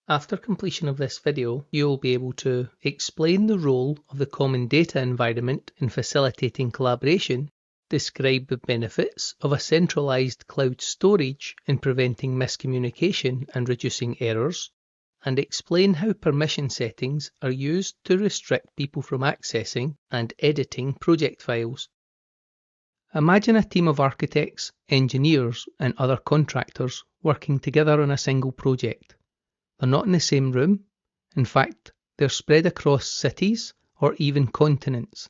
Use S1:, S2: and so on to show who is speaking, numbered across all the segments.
S1: After completion of this video, you will be able to explain the role of the common data environment in facilitating collaboration, describe the benefits of a centralized cloud storage in preventing miscommunication and reducing errors, and explain how permission settings are used to restrict people from accessing and editing project files. Imagine a team of architects, engineers, and other contractors working together on a single project. They're not in the same room. In fact, they're spread across cities or even continents.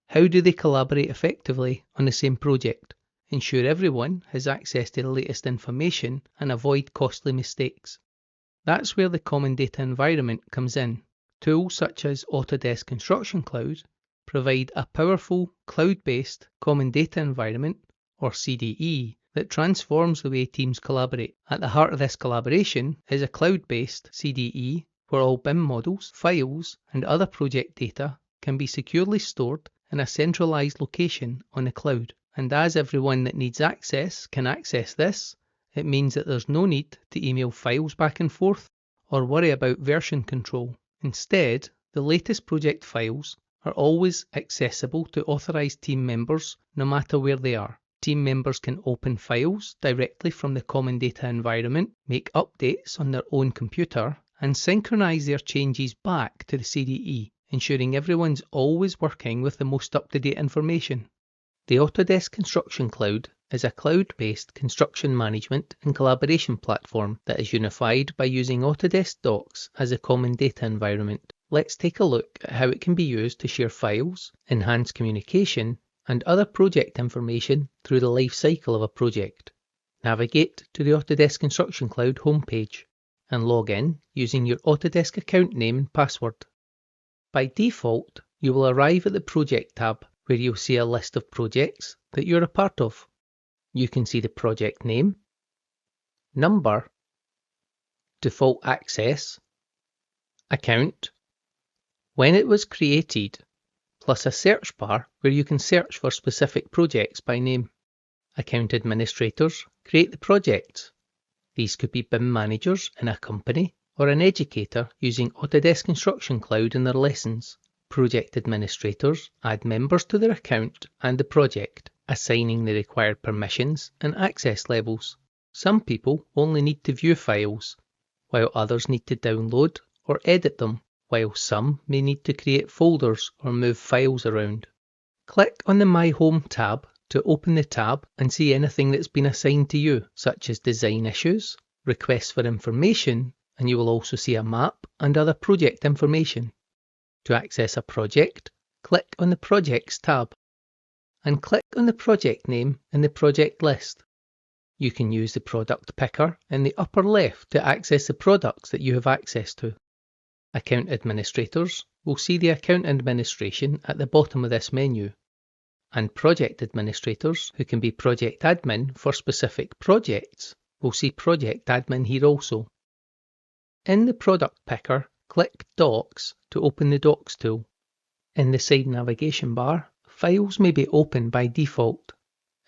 S1: How do they collaborate effectively on the same project, ensure everyone has access to the latest information, and avoid costly mistakes? That's where the common data environment comes in. Tools such as Autodesk Construction Cloud provide a powerful cloud-based common data environment, or CDE, that transforms the way teams collaborate. At the heart of this collaboration is a cloud-based CDE where all BIM models, files, and other project data can be securely stored in a centralized location on the cloud. And as everyone that needs access can access this, it means that there's no need to email files back and forth or worry about version control. Instead, the latest project files are always accessible to authorized team members no matter where they are. Team members can open files directly from the common data environment, make updates on their own computer, and synchronize their changes back to the CDE, ensuring everyone's always working with the most up-to-date information. The Autodesk Construction Cloud is a cloud-based construction management and collaboration platform that is unified by using Autodesk Docs as a common data environment. Let's take a look at how it can be used to share files, enhance communication, and other project information through the life cycle of a project. Navigate to the Autodesk Construction Cloud homepage and log in using your Autodesk account name and password. By default, you will arrive at the Project tab where you'll see a list of projects that you're a part of. You can see the project name, number, default access, account, when it was created, plus a search bar where you can search for specific projects by name. Account administrators create the projects. These could be BIM managers in a company or an educator using Autodesk Construction Cloud in their lessons. Project administrators add members to their account and the project, assigning the required permissions and access levels. Some people only need to view files, while others need to download or edit them, while some may need to create folders or move files around. Click on the My Home tab to open the tab and see anything that's been assigned to you, such as design issues, requests for information, and you will also see a map and other project information. To access a project, click on the Projects tab and click on the project name in the project list. You can use the product picker in the upper left to access the products that you have access to. Account administrators will see the account administration at the bottom of this menu, and project administrators, who can be project admin for specific projects, will see project admin here also. In the product picker, click Docs to open the Docs tool. In the side navigation bar, files may be open by default.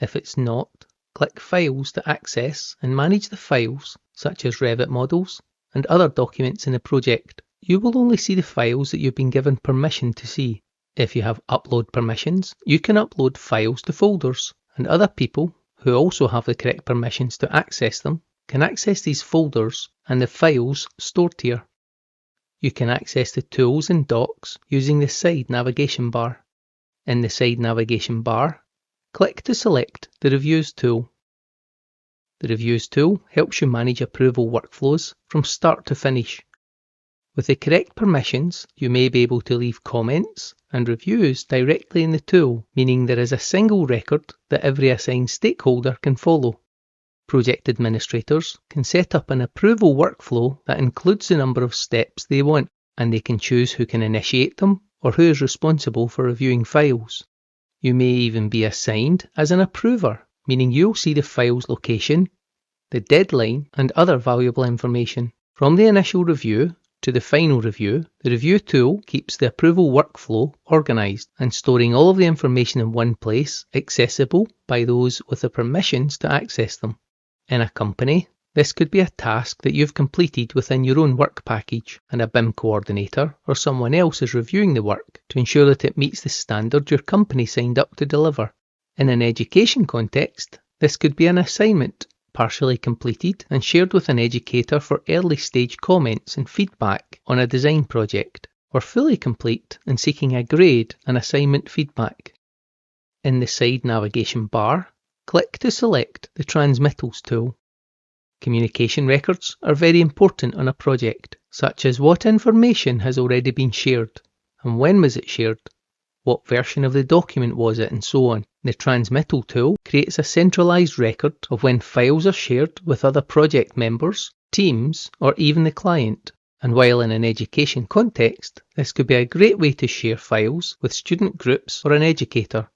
S1: If it's not, click Files to access and manage the files, such as Revit models and other documents in the project. You will only see the files that you've been given permission to see. If you have upload permissions, you can upload files to folders, and other people who also have the correct permissions to access them can access these folders and the files stored here. You can access the tools and docs using the side navigation bar. In the side navigation bar, click to select the Reviews tool. The Reviews tool helps you manage approval workflows from start to finish. With the correct permissions, you may be able to leave comments and reviews directly in the tool, meaning there is a single record that every assigned stakeholder can follow. Project administrators can set up an approval workflow that includes the number of steps they want, and they can choose who can initiate them or who is responsible for reviewing files. You may even be assigned as an approver, meaning you'll see the file's location, the deadline, and other valuable information. From the initial review to the final review, the review tool keeps the approval workflow organised and storing all of the information in one place, accessible by those with the permissions to access them. In a company, This could be a task that you've completed within your own work package, and a BIM coordinator or someone else is reviewing the work to ensure that it meets the standard your company signed up to deliver. In an education context, this could be an assignment, partially completed and shared with an educator for early stage comments and feedback on a design project, or fully complete and seeking a grade and assignment feedback. In the side navigation bar, click to select the Transmittals tool. Communication records are very important on a project, such as what information has already been shared, and when was it shared, what version of the document was it, and so on. The Transmittal tool creates a centralized record of when files are shared with other project members, teams, or even the client. And while in an education context, this could be a great way to share files with student groups or an educator.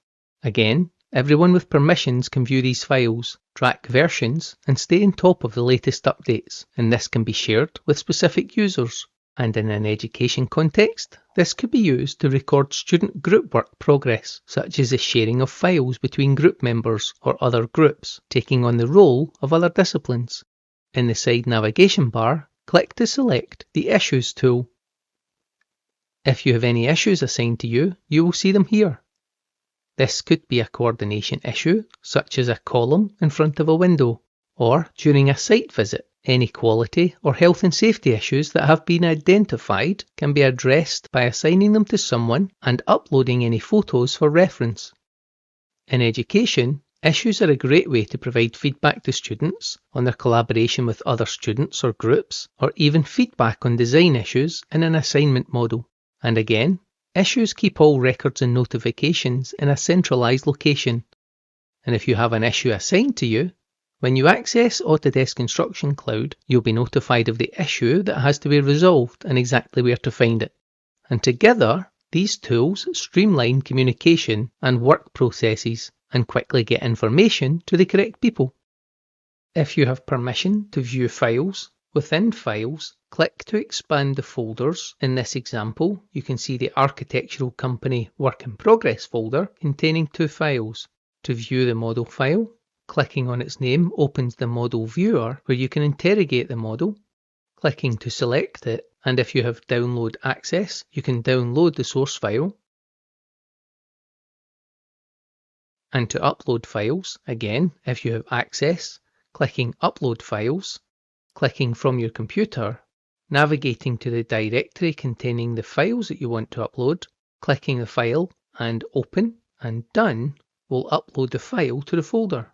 S1: Again, everyone with permissions can view these files, track versions, and stay on top of the latest updates, and this can be shared with specific users. And in an education context, this could be used to record student group work progress, such as the sharing of files between group members or other groups, taking on the role of other disciplines. In the side navigation bar, click to select the Issues tool. If you have any issues assigned to you, you will see them here. This could be a coordination issue, such as a column in front of a window, or during a site visit. Any quality or health and safety issues that have been identified can be addressed by assigning them to someone and uploading any photos for reference. In education, issues are a great way to provide feedback to students on their collaboration with other students or groups, or even feedback on design issues in an assignment model. And again, issues keep all records and notifications in a centralized location. And if you have an issue assigned to you, when you access Autodesk Construction Cloud, you'll be notified of the issue that has to be resolved and exactly where to find it. And together, these tools streamline communication and work processes and quickly get information to the correct people. If you have permission to view files, within Files, click to expand the folders. In this example, you can see the Architectural Company Work in Progress folder containing 2 files. To view the model file, clicking on its name opens the model viewer where you can interrogate the model. Clicking to select it, and if you have download access, you can download the source file. And to upload files, again, if you have access, clicking Upload Files, clicking from your computer, navigating to the directory containing the files that you want to upload, clicking the file and Open and Done will upload the file to the folder.